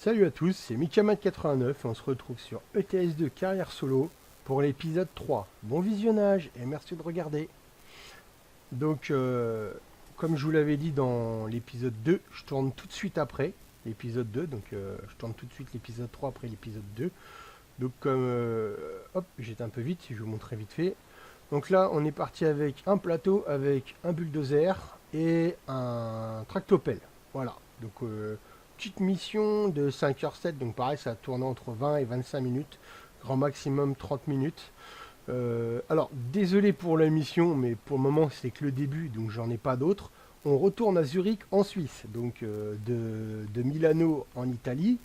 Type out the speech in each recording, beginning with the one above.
Salut à tous, c'est Mikaman89 et on se retrouve sur ETS2 Carrière Solo pour l'épisode 3. Bon visionnage et merci de regarder. Donc, comme je vous l'avais dit dans l'épisode 2, je tourne tout de suite après l'épisode 2. Donc, je tourne tout de suite l'épisode 3 après l'épisode 2. Donc, comme... hop, j'étais un peu vite, je vais vous montrer vite fait. Donc là, on est parti avec un plateau, avec un bulldozer et un tractopelle. Voilà, donc... petite mission de 5h07, donc pareil, ça tourne entre 20 et 25 minutes, grand maximum 30 minutes. Alors, désolé pour la mission, mais pour le moment, c'est que le début, donc j'en ai pas d'autres. On retourne à Zurich, en Suisse, donc de Milano, en Italie,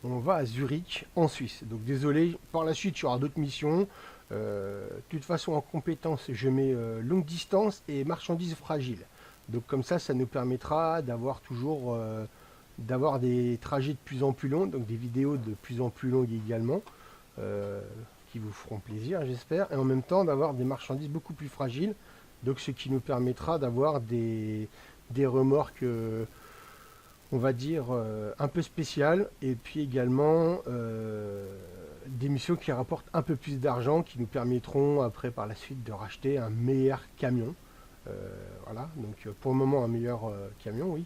on va à Zurich, en Suisse. Donc désolé, par la suite, il y aura d'autres missions. De toute façon, en compétence, je mets longue distance et marchandises fragiles. Donc comme ça nous permettra d'avoir toujours... d'avoir des trajets de plus en plus longs, donc des vidéos de plus en plus longues également, qui vous feront plaisir j'espère, et en même temps d'avoir des marchandises beaucoup plus fragiles, donc ce qui nous permettra d'avoir des remorques, on va dire, un peu spéciales, et puis également des missions qui rapportent un peu plus d'argent, qui nous permettront après par la suite de racheter un meilleur camion. Voilà, donc pour le moment un meilleur camion, oui.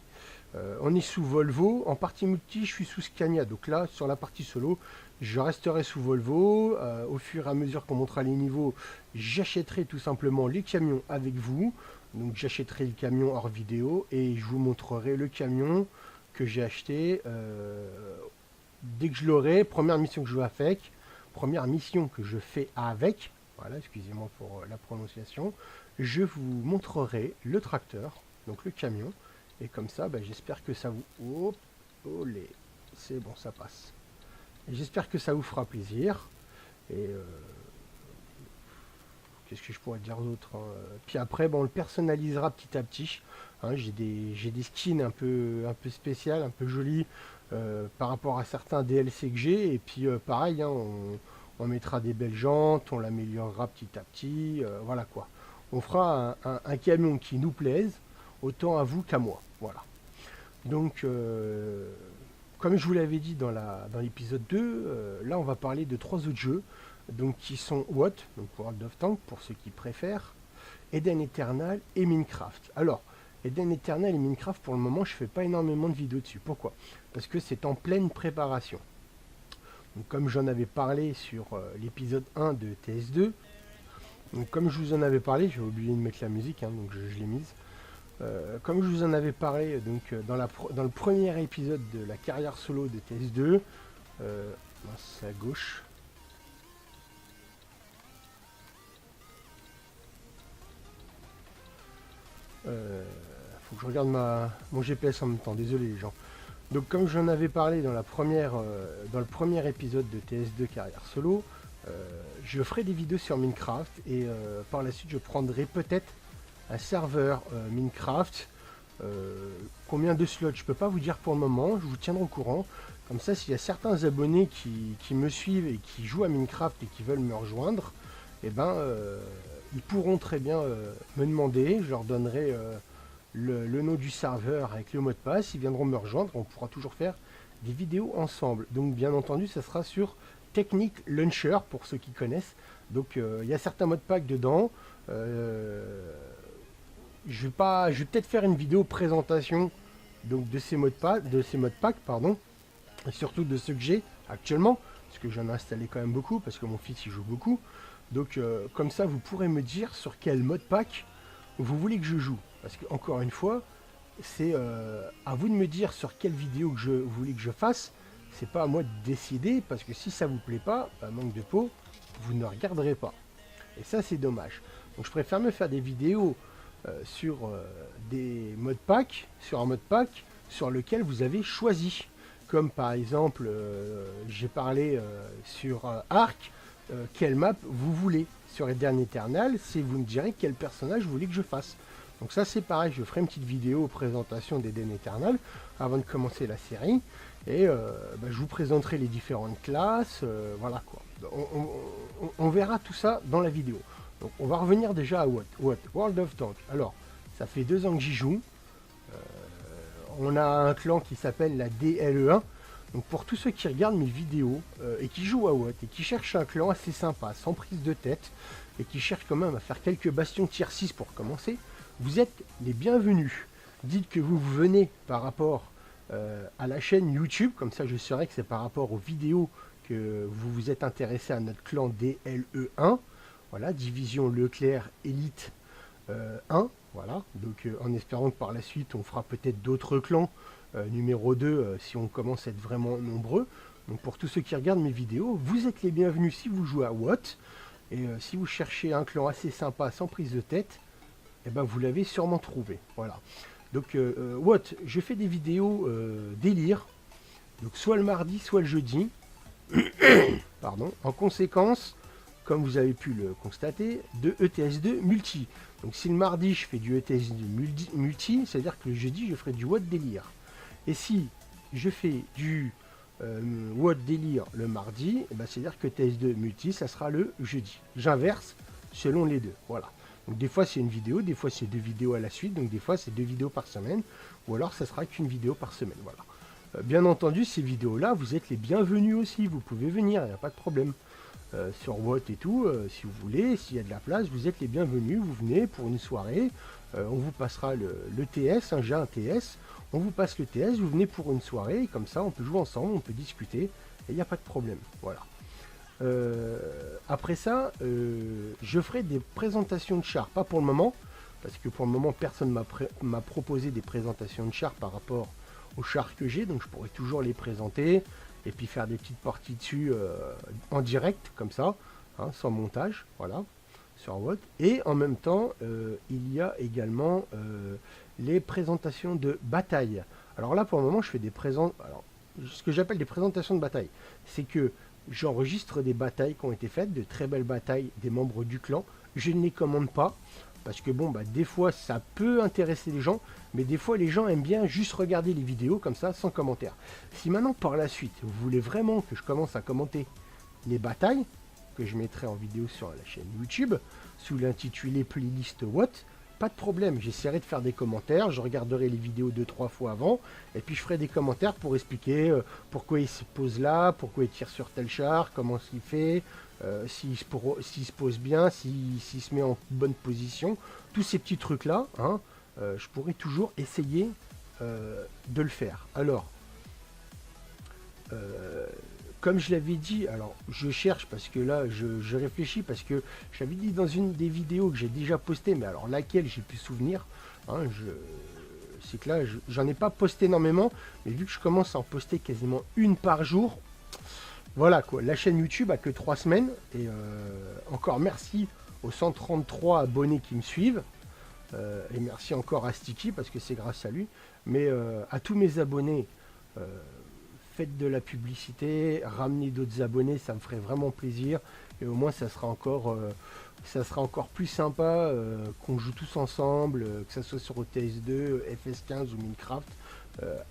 On est sous Volvo, en partie multi je suis sous Scania, donc là sur la partie solo je resterai sous Volvo. Au fur et à mesure qu'on montera les niveaux, j'achèterai tout simplement les camions avec vous, donc j'achèterai le camion hors vidéo et je vous montrerai le camion que j'ai acheté dès que je l'aurai. Première mission que je fais avec, voilà, excusez-moi pour la prononciation, je vous montrerai le tracteur, donc le camion. Et comme ça, j'espère que ça vous... Oh, olé, c'est bon, ça passe. J'espère que ça vous fera plaisir. Et qu'est-ce que je pourrais dire d'autre, hein. Puis après, on le personnalisera petit à petit. Hein, j'ai des skins un peu spéciales, un peu jolis par rapport à certains DLC que j'ai. Et puis pareil, hein, on mettra des belles jantes, on l'améliorera petit à petit. Voilà quoi. On fera un camion qui nous plaise, autant à vous qu'à moi. Voilà. Donc, comme je vous l'avais dit dans l'épisode 2, là on va parler de 3 autres jeux, donc qui sont WOT, donc World of Tanks pour ceux qui préfèrent, Eden Eternal et Minecraft. Alors, Eden Eternal et Minecraft, pour le moment, je fais pas énormément de vidéos dessus. Pourquoi? Parce que c'est en pleine préparation. Donc, comme j'en avais parlé sur l'épisode 1 de TS2, donc comme je vous en avais parlé, j'ai oublié de mettre la musique, hein, donc je l'ai mise. Comme je vous en avais parlé donc, dans le premier épisode de la carrière solo de TS2, c'est à gauche. Faut que je regarde mon GPS en même temps, désolé les gens. Donc comme j'en avais parlé dans le premier épisode de TS2 carrière solo, je ferai des vidéos sur Minecraft et par la suite je prendrai peut-être un serveur Minecraft. Combien de slots je peux pas vous dire pour le moment, je vous tiendrai au courant. Comme ça, s'il y a certains abonnés qui me suivent et qui jouent à Minecraft et qui veulent me rejoindre, eh ben ils pourront très bien me demander, je leur donnerai le nom du serveur avec le mot de passe, ils viendront me rejoindre, on pourra toujours faire des vidéos ensemble. Donc bien entendu ça sera sur Technic Launcher pour ceux qui connaissent. Donc il y a certains modes pack dedans. Je vais peut-être faire une vidéo présentation donc de ces modes pack, et surtout de ceux que j'ai actuellement, parce que j'en ai installé quand même beaucoup, parce que mon fils y joue beaucoup. Donc comme ça vous pourrez me dire sur quel mode pack vous voulez que je joue, parce que encore une fois c'est à vous de me dire sur quelle vidéo que vous voulez que je fasse. C'est pas à moi de décider, parce que si ça vous plaît pas, manque de peau, vous ne regarderez pas. Et ça c'est dommage. Donc je préfère me faire des vidéos sur des modes pack, sur un mode pack sur lequel vous avez choisi. comme par exemple, j'ai parlé sur Arc, quelle map vous voulez. Sur Eden Eternal, c'est vous me direz quel personnage vous voulez que je fasse. Donc ça c'est pareil, je ferai une petite vidéo présentation d'Eden Eternal avant de commencer la série. Et je vous présenterai les différentes classes, voilà quoi. On verra tout ça dans la vidéo. Donc on va revenir déjà à World of Tanks. Alors, ça fait 2 ans que j'y joue. On a un clan qui s'appelle la DLE1. Donc pour tous ceux qui regardent mes vidéos et qui jouent à WoT et qui cherchent un clan assez sympa, sans prise de tête, et qui cherchent quand même à faire quelques bastions tier 6 pour commencer, vous êtes les bienvenus. Dites que vous venez par rapport à la chaîne YouTube, comme ça je saurai que c'est par rapport aux vidéos que vous vous êtes intéressé à notre clan DLE1. Voilà, division Leclerc Elite 1. Voilà, donc en espérant que par la suite on fera peut-être d'autres clans. Numéro 2, si on commence à être vraiment nombreux. Donc pour tous ceux qui regardent mes vidéos, vous êtes les bienvenus si vous jouez à WoT. Et si vous cherchez un clan assez sympa, sans prise de tête, eh ben vous l'avez sûrement trouvé. Voilà. Donc WoT, je fais des vidéos délire. Donc soit le mardi, soit le jeudi. Pardon. En conséquence, comme vous avez pu le constater, de ETS2 multi. Donc si le mardi je fais du ETS2 multi, c'est-à-dire que le jeudi je ferai du WoT délire. Et si je fais du WoT délire le mardi, c'est-à-dire que TS2 multi, ça sera le jeudi. J'inverse selon les deux. Voilà. Donc des fois c'est une vidéo, des fois c'est 2 vidéos à la suite, donc des fois c'est 2 vidéos par semaine, ou alors ça sera qu'une vidéo par semaine. Voilà. Bien entendu, ces vidéos-là, vous êtes les bienvenus aussi, vous pouvez venir, il n'y a pas de problème. Sur WoT et tout, si vous voulez, s'il y a de la place, vous êtes les bienvenus, vous venez pour une soirée, on vous passera le TS, j'ai un TS, on vous passe le TS, vous venez pour une soirée, et comme ça on peut jouer ensemble, on peut discuter, et il n'y a pas de problème, voilà. Après ça, je ferai des présentations de chars, pas pour le moment, parce que pour le moment personne m'a proposé des présentations de chars par rapport aux chars que j'ai, donc je pourrais toujours les présenter, et puis faire des petites parties dessus en direct, comme ça, hein, sans montage, voilà, sur WoT. Et en même temps, il y a également les présentations de bataille. Alors là, pour le moment, je fais des ce que j'appelle des présentations de bataille, c'est que j'enregistre des batailles qui ont été faites, de très belles batailles des membres du clan. Je ne les commande pas, parce que bon, des fois, ça peut intéresser les gens, mais des fois, les gens aiment bien juste regarder les vidéos comme ça, sans commentaire. Si maintenant, par la suite, vous voulez vraiment que je commence à commenter les batailles, que je mettrai en vidéo sur la chaîne YouTube, sous l'intitulé playlist WoT, pas de problème, j'essaierai de faire des commentaires, je regarderai les vidéos 2-3 fois avant, et puis je ferai des commentaires pour expliquer pourquoi il se pose là, pourquoi il tire sur tel char, comment il fait, s'il se pose bien, s'il se met en bonne position, tous ces petits trucs là, hein, je pourrais toujours essayer de le faire. Alors, comme je l'avais dit, alors je cherche parce que là je réfléchis parce que j'avais dit dans une des vidéos que j'ai déjà posté, mais alors laquelle j'ai pu souvenir, hein, c'est que là j'en ai pas posté énormément, mais vu que je commence à en poster quasiment une par jour, voilà quoi, la chaîne YouTube a que 3 semaines, et encore merci aux 133 abonnés qui me suivent, et merci encore à Sticky parce que c'est grâce à lui, mais à tous mes abonnés, faites de la publicité, ramenez d'autres abonnés, ça me ferait vraiment plaisir, et au moins ça sera encore plus sympa qu'on joue tous ensemble, que ce soit sur OTS2, FS15 ou Minecraft.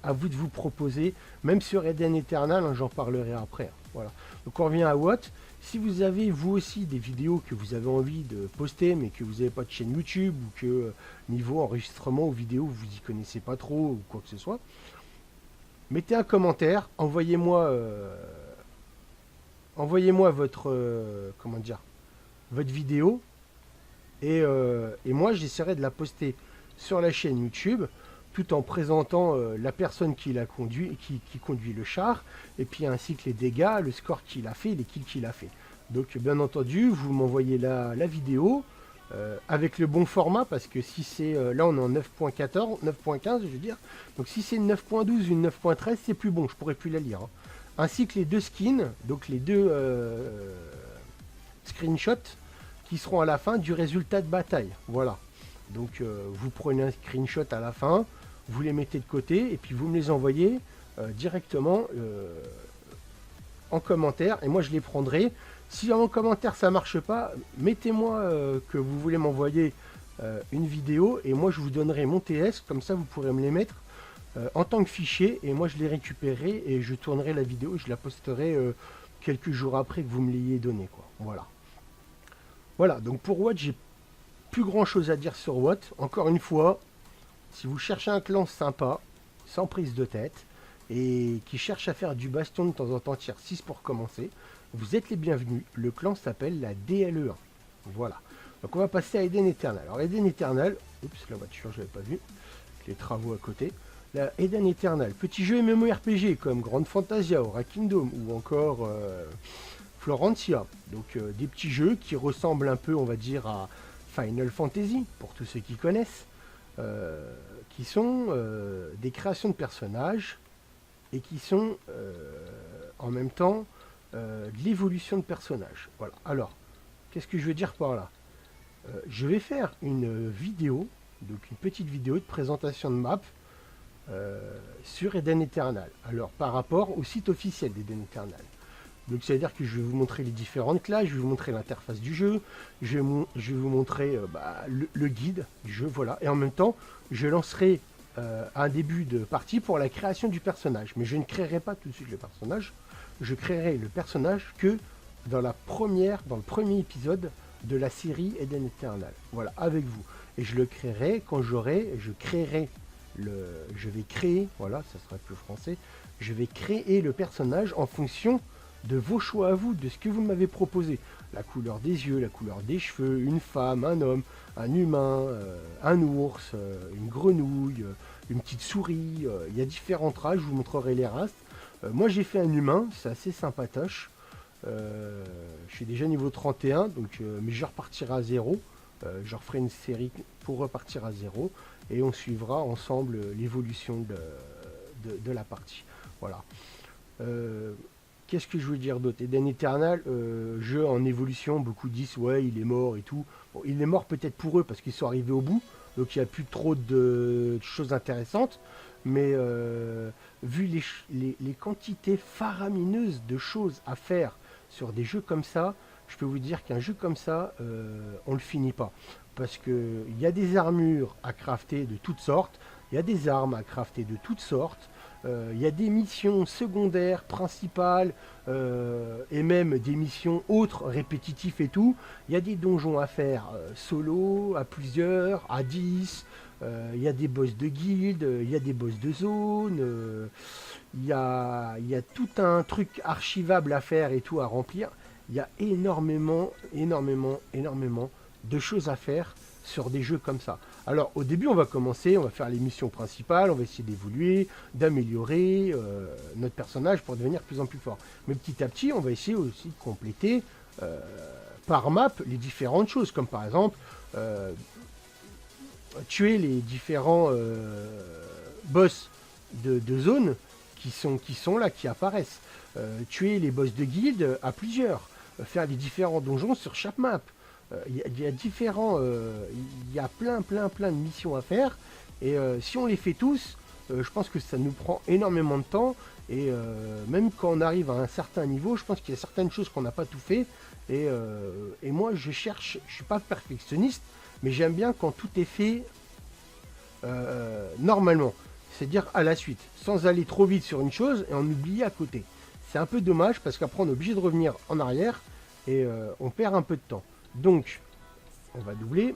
À vous de vous proposer, même sur Eden Eternal, hein, j'en parlerai après, hein, voilà. Donc on revient à WoT. Si vous avez vous aussi des vidéos que vous avez envie de poster mais que vous n'avez pas de chaîne YouTube, ou que niveau enregistrement ou vidéo vous y connaissez pas trop ou quoi que ce soit, mettez un commentaire, envoyez-moi votre votre vidéo, et moi j'essaierai de la poster sur la chaîne YouTube tout en présentant la personne qui conduit le char, et puis ainsi que les dégâts, le score qu'il a fait, les kills qu'il a fait. Donc bien entendu, vous m'envoyez la vidéo avec le bon format, parce que si c'est là on est en 9.14, 9.15 je veux dire, donc si c'est une 9.12 ou une 9.13, c'est plus bon, je pourrais plus la lire, hein. Ainsi que les 2 skins, donc les 2 screenshots qui seront à la fin du résultat de bataille, voilà. Donc vous prenez un screenshot à la fin, vous les mettez de côté, et puis vous me les envoyez directement en commentaire et moi je les prendrai. Si en commentaire ça marche pas, mettez-moi que vous voulez m'envoyer une vidéo et moi je vous donnerai mon TS, comme ça vous pourrez me les mettre en tant que fichier et moi je les récupérerai et je tournerai la vidéo et je la posterai quelques jours après que vous me l'ayez donné, quoi. Voilà, donc pour Watt, j'ai plus grand chose à dire sur Watt. Encore une fois, si vous cherchez un clan sympa, sans prise de tête, et qui cherche à faire du baston de temps en temps tier 6 pour commencer, vous êtes les bienvenus. Le clan s'appelle la DLE1. Voilà. Donc on va passer à Eden Eternal. Alors Eden Eternal, oups, la voiture, je l'avais pas vu, les travaux à côté. La Eden Eternal, petit jeu MMORPG comme Grand Fantasia, Aura Kingdom ou encore Florentia. Donc des petits jeux qui ressemblent un peu, on va dire, à Final Fantasy, pour tous ceux qui connaissent, qui sont des créations de personnages et qui sont en même temps de l'évolution de personnages. Voilà. Alors, qu'est-ce que je veux dire par là? Je vais faire une vidéo, donc une petite vidéo de présentation de map sur Eden Eternal. Alors, par rapport au site officiel d'Eden Eternal. Donc, c'est-à-dire que je vais vous montrer les différentes classes, je vais vous montrer l'interface du jeu, je vais vous montrer le guide du jeu, voilà. Et en même temps, je lancerai un début de partie pour la création du personnage. Mais je ne créerai pas tout de suite le personnage. Je créerai le personnage que dans le premier épisode de la série Eden Eternal. Voilà, avec vous. Et je le créerai quand je vais créer, voilà, ça sera plus français, je vais créer le personnage en fonction de vos choix à vous, de ce que vous m'avez proposé. La couleur des yeux, la couleur des cheveux, une femme, un homme, un humain, un ours, une grenouille, une petite souris. Il y a différents races, je vous montrerai les races. Moi j'ai fait un humain, c'est assez sympatoche. Je suis déjà niveau 31, donc, mais je repartirai à 0. Je referai une série pour repartir à 0 et on suivra ensemble l'évolution de la partie. Voilà. Qu'est-ce que je veux dire d'autre? Eden Eternal, jeu en évolution, beaucoup disent ouais il est mort et tout. Bon, il est mort peut-être pour eux parce qu'ils sont arrivés au bout, donc il n'y a plus trop de choses intéressantes. Mais vu les quantités faramineuses de choses à faire sur des jeux comme ça, je peux vous dire qu'un jeu comme ça, on le finit pas. Parce qu'il y a des armures à crafter de toutes sortes, il y a des armes à crafter de toutes sortes, il y a des missions secondaires, principales, et même des missions autres, répétitives et tout. Il y a des donjons à faire solo, à plusieurs, à 10. Il y a des boss de guilde, il y a des boss de zone, il y a tout un truc archivable à faire et tout à remplir. Il y a énormément de choses à faire sur des jeux comme ça. Alors au début on va commencer, on va faire les missions principales, on va essayer d'évoluer, d'améliorer notre personnage pour devenir de plus en plus fort. Mais petit à petit on va essayer aussi de compléter par map les différentes choses, comme par exemple tuer les différents boss de zone qui sont là, qui apparaissent. Tuer les boss de guilde à plusieurs. Faire les différents donjons sur chaque map. Il y a plein de missions à faire. Et si on les fait tous, je pense que ça nous prend énormément de temps. Et même quand on arrive à un certain niveau, je pense qu'il y a certaines choses qu'on n'a pas tout fait. Et moi, je suis pas perfectionniste, mais j'aime bien quand tout est fait normalement. C'est-à-dire à la suite, sans aller trop vite sur une chose et en oublier à côté. C'est un peu dommage parce qu'après on est obligé de revenir en arrière et on perd un peu de temps. Donc, on va doubler.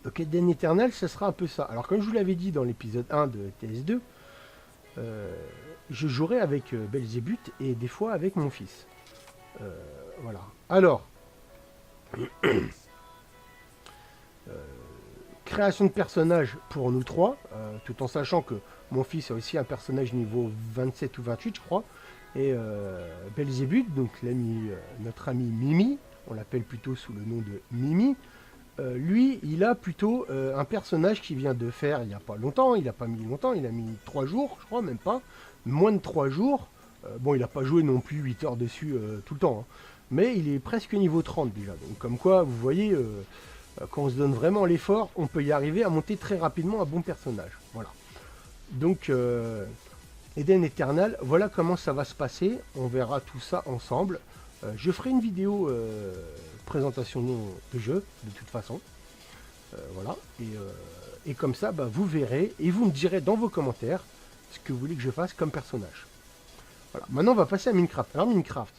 Donc Eden Eternal, ça sera un peu ça. Alors comme je vous l'avais dit dans l'épisode 1 de TS2, je jouerai avec Belzébuth et des fois avec mon fils. Voilà. Alors, création de personnages pour nous trois, tout en sachant que mon fils a aussi un personnage niveau 27 ou 28 je crois, et Belzébuth, donc notre ami Mimi, on l'appelle plutôt sous le nom de Mimi, lui il a plutôt un personnage qui vient de faire il n'y a pas longtemps, il n'a pas mis longtemps, il a mis 3 jours je crois, même pas, moins de 3 jours, bon il n'a pas joué non plus 8 heures dessus tout le temps, hein, mais il est presque niveau 30 déjà, donc comme quoi vous voyez... quand on se donne vraiment l'effort, on peut y arriver à monter très rapidement un bon personnage. Voilà. Donc, Eden Eternal, voilà comment ça va se passer. On verra tout ça ensemble. Je ferai une vidéo présentation de jeu, de toute façon. Voilà. Et comme ça, bah, vous verrez et vous me direz dans vos commentaires ce que vous voulez que je fasse comme personnage. Voilà. Maintenant, on va passer à Minecraft. Alors, Minecraft,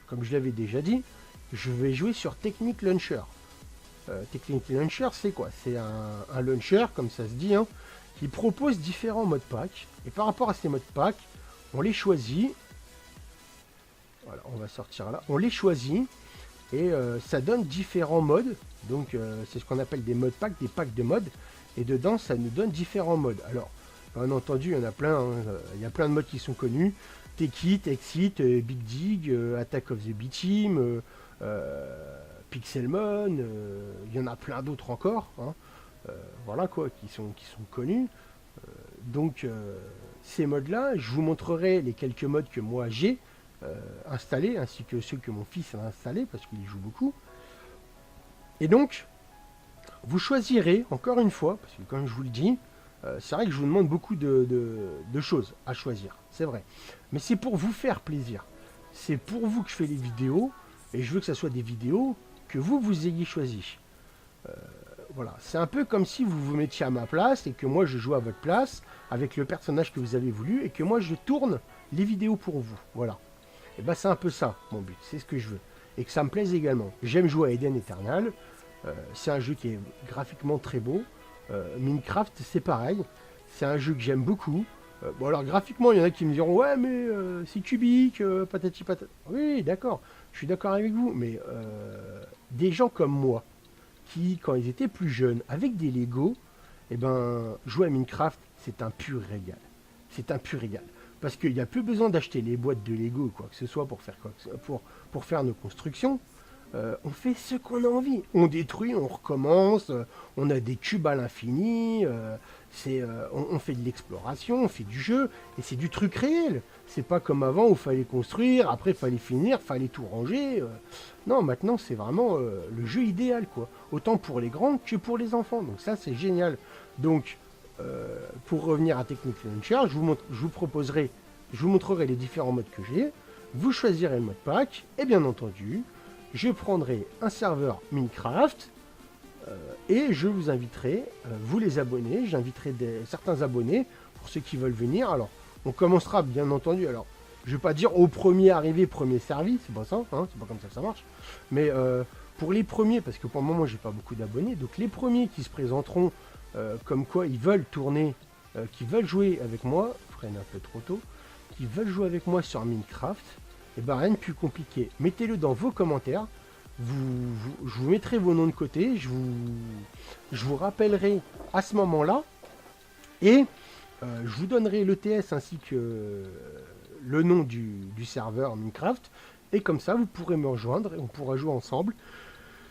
comme je l'avais déjà dit, je vais jouer sur Technic Launcher. Technic Launcher, c'est quoi? C'est un launcher, comme ça se dit, hein, qui propose différents modes pack. Et par rapport à ces modes pack, on les choisit. Voilà, on va sortir là. On les choisit et ça donne différents modes. Donc, c'est ce qu'on appelle des modes pack, des packs de modes. Et dedans, ça nous donne différents modes. Alors, bien entendu, il y en a plein. Hein. Il y a plein de modes qui sont connus. Techit, Exit, Big Dig, Attack of the B-Team, Pixelmon, il y en a plein d'autres encore. Hein. Voilà quoi, qui sont connus. Donc, ces modes-là, je vous montrerai les quelques modes que moi j'ai installés, ainsi que ceux que mon fils a installés, parce qu'il y joue beaucoup. Et donc, vous choisirez, encore une fois, parce que comme je vous le dis, c'est vrai que je vous demande beaucoup de choses à choisir, c'est vrai. Mais c'est pour vous faire plaisir. C'est pour vous que je fais les vidéos, et je veux que ce soit des vidéos que vous ayez choisies. Voilà, c'est un peu comme si vous vous mettiez à ma place, et que moi je joue à votre place, avec le personnage que vous avez voulu, et que moi je tourne les vidéos pour vous, voilà. Et ben c'est un peu ça, mon but, c'est ce que je veux. Et que ça me plaise également. J'aime jouer à Eden Eternal, c'est un jeu qui est graphiquement très beau. Minecraft, c'est pareil. C'est un jeu que j'aime beaucoup. Bon, alors graphiquement, il y en a qui me diront ouais, mais c'est cubique, patati patata. Oui, d'accord, je suis d'accord avec vous. Mais des gens comme moi, qui, quand ils étaient plus jeunes, avec des Lego, eh ben, jouer à Minecraft, c'est un pur régal. C'est un pur régal. Parce qu'il n'y a plus besoin d'acheter les boîtes de Lego ou quoi que ce soit pour faire, pour faire nos constructions. On fait ce qu'on a envie. On détruit, on recommence, on a des cubes à l'infini, on fait de l'exploration, on fait du jeu, et c'est du truc réel. C'est pas comme avant où il fallait construire, après il fallait finir, il fallait tout ranger. Non, maintenant c'est vraiment le jeu idéal, quoi. Autant pour les grands que pour les enfants. Donc ça c'est génial. Donc pour revenir à Technic Launcher, je vous montrerai les différents modes que j'ai. Vous choisirez le mode pack, et bien entendu, je prendrai un serveur Minecraft et je vous inviterai, vous les abonnés, j'inviterai certains abonnés pour ceux qui veulent venir. Alors, on commencera bien entendu, alors, je ne vais pas dire au premier arrivé, premier servi, c'est pas ça, hein, c'est pas comme ça que ça marche, mais pour les premiers, parce que pour le moment, j'ai pas beaucoup d'abonnés, donc les premiers qui se présenteront, comme quoi ils veulent tourner, qui veulent jouer avec moi, freine un peu trop tôt, qui veulent jouer avec moi sur Minecraft, et ben rien de plus compliqué. Mettez-le dans vos commentaires. Je vous mettrai vos noms de côté. Je vous rappellerai à ce moment-là. Et je vous donnerai l'ETS ainsi que le nom du serveur Minecraft. Et comme ça, vous pourrez me rejoindre et on pourra jouer ensemble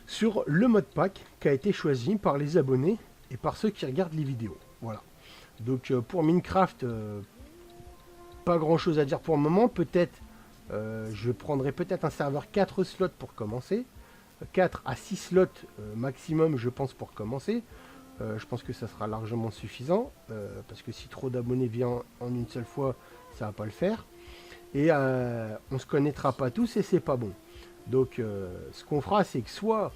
sur le mode pack qui a été choisi par les abonnés et par ceux qui regardent les vidéos. Voilà. Donc pour Minecraft, pas grand-chose à dire pour le moment. Peut-être je prendrai peut-être un serveur 4 slots pour commencer. 4 à 6 slots maximum, je pense, pour commencer. Je pense que ça sera largement suffisant. Parce que si trop d'abonnés viennent en une seule fois, ça va pas le faire. Et on se connaîtra pas tous et c'est pas bon. Donc ce qu'on fera, c'est que soit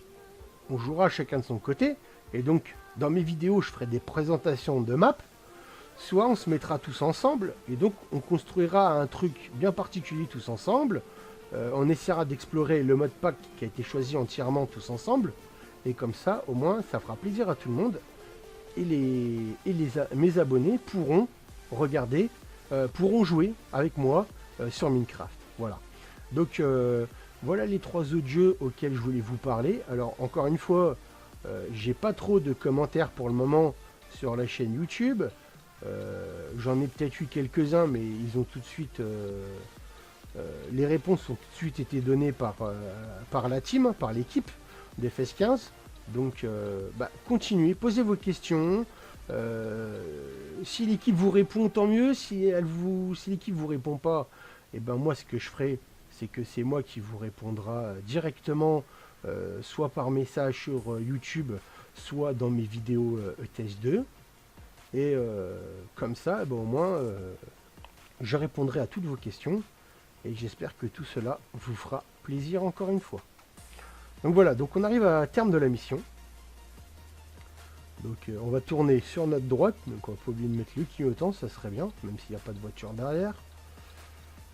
on jouera chacun de son côté. Et donc dans mes vidéos, je ferai des présentations de maps. Soit on se mettra tous ensemble, et donc on construira un truc bien particulier tous ensemble. On essaiera d'explorer le mode pack qui a été choisi entièrement tous ensemble. Et comme ça, au moins, ça fera plaisir à tout le monde. Et mes abonnés pourront regarder, pourront jouer avec moi sur Minecraft. Voilà. Donc voilà les 3 autres jeux auxquels je voulais vous parler. Alors encore une fois, j'ai pas trop de commentaires pour le moment sur la chaîne YouTube. J'en ai peut-être eu quelques-uns, mais ils ont tout de suite... les réponses ont tout de suite été données par la team, par l'équipe d'FS15. Donc, continuez, posez vos questions. Si l'équipe vous répond, tant mieux. Si l'équipe vous répond pas, et ben moi, ce que je ferai, c'est que c'est moi qui vous répondra directement, soit par message sur YouTube, soit dans mes vidéos ETS2. Et comme ça, au moins, je répondrai à toutes vos questions. Et j'espère que tout cela vous fera plaisir encore une fois. Donc voilà, donc on arrive à terme de la mission. Donc on va tourner sur notre droite. Donc on va pas oublier de mettre le clignotant, ça serait bien, même s'il n'y a pas de voiture derrière.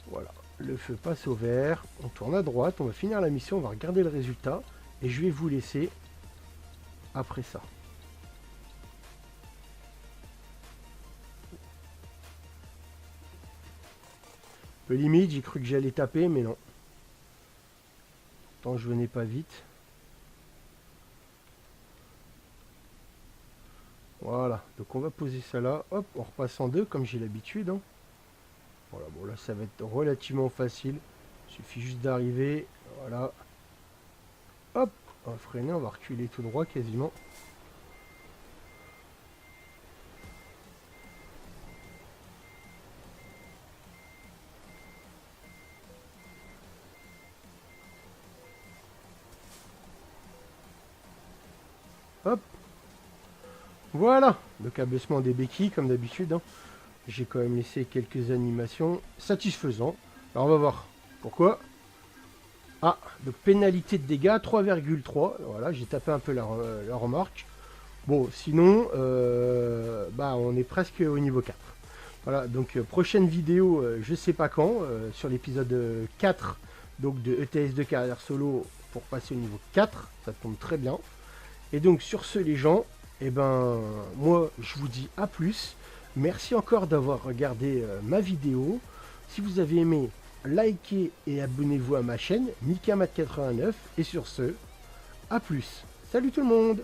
Voilà, le feu passe au vert. On tourne à droite, on va finir la mission, on va regarder le résultat. Et je vais vous laisser après ça. Peu limite, j'ai cru que j'allais taper, mais non. Tant je venais pas vite. Voilà, donc on va poser ça là. Hop, on repasse en deux comme j'ai l'habitude. Hein. Voilà, bon là ça va être relativement facile. Il suffit juste d'arriver. Voilà. Hop, on va freiner, on va reculer tout droit quasiment. Hop. Voilà, le cablissement des béquilles comme d'habitude. Hein. J'ai quand même laissé quelques animations satisfaisantes. Alors on va voir pourquoi. Ah, donc pénalité de dégâts 3,3. Voilà, j'ai tapé un peu la remarque. Bon, sinon, bah, on est presque au niveau 4. Voilà, donc prochaine vidéo, je sais pas quand, sur l'épisode 4 donc de ETS2 carrière solo pour passer au niveau 4. Ça tombe très bien. Et donc sur ce les gens, eh ben moi je vous dis à plus. Merci encore d'avoir regardé ma vidéo. Si vous avez aimé, likez et abonnez-vous à ma chaîne Mikamat89. Et sur ce, à plus. Salut tout le monde!